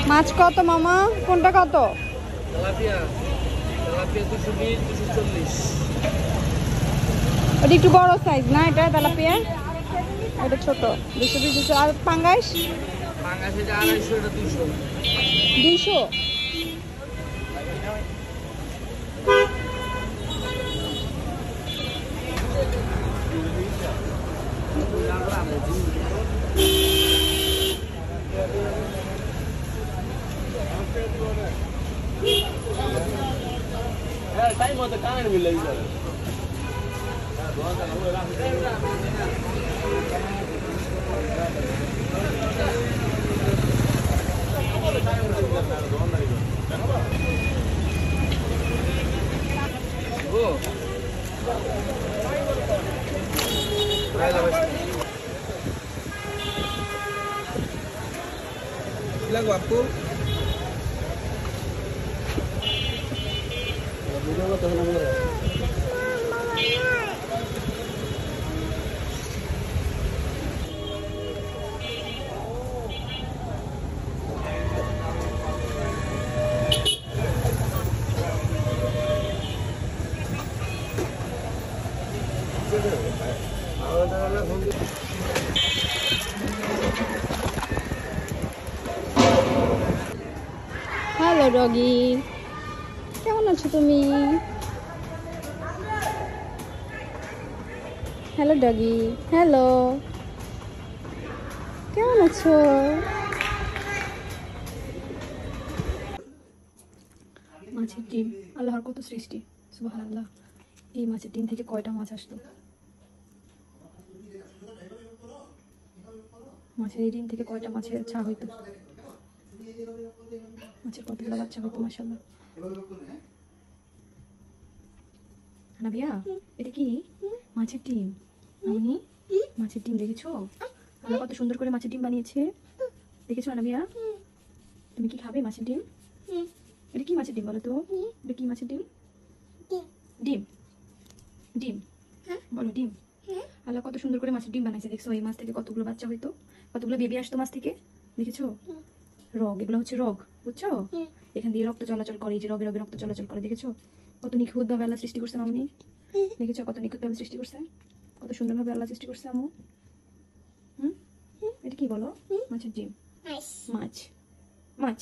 মাছ কত মামা? কোনটা কত? তেলাপিয়া 220 240। ওটা একটু বড় সাইজ না এটা তেলাপিয়া? এটা ছোট 220 200। আর পাঙ্গাস? পাঙ্গাস এটা 250, এটা 200। 200। টাইম মতো কামের মিলে যাবে। লাগবো আপু ভিডিও করতে হবে না। হ্যালো ডগি, কেমন আছো তুমি? হ্যালো ডগি, হ্যালো, কেমন আছো? মাছের ডিম, আল্লাহর কত সৃষ্টি, সুবহানাল্লাহ। এই মাছের ডিম থেকে কয়টা মাছ আসতো? মাছের এই ডিম থেকে কয়টা মাছের ছা হইতো? মাছের কতগুলো বাচ্চা হইতো? মাশাআল্লাহ। নাবিয়া, এটা কি? মাছের ডিম। মামনি, মাছের ডিম দেখেছো? আল্লাহ কত সুন্দর করে মাছের ডিম বানিয়েছে, দেখেছো নাবিয়া? তুমি কি খাবে মাছের ডিম? এটা কি মাছের ডিম বলো তো? এটা কি মাছের ডিম? ডিম। ডিম বলো, ডিম। আল্লাহ কত সুন্দর করে মাছের ডিম বানাইছে, দেখছো? এই মাছ থেকে কতগুলো বাচ্চা হইতো, কতগুলো বেবি আসতো মাছ থেকে, দেখেছো? রগ, এগুলো হচ্ছে রগ, বুঝছো? এখান দিয়ে রক্ত চলাচল করে, এই যে রগে রগে রক্ত চলাচল করে, দেখেছো? কত নিখুঁত ভাবে আল্লাহ সৃষ্টি করছে মামনি, দেখেছো? কত নিখুঁত ভাবে সৃষ্টি করছে, কত সুন্দর ভাবে আল্লাহ সৃষ্টি করছে আমু। এটা কি বলো? মাছের ডিম। মাছ, মাছ।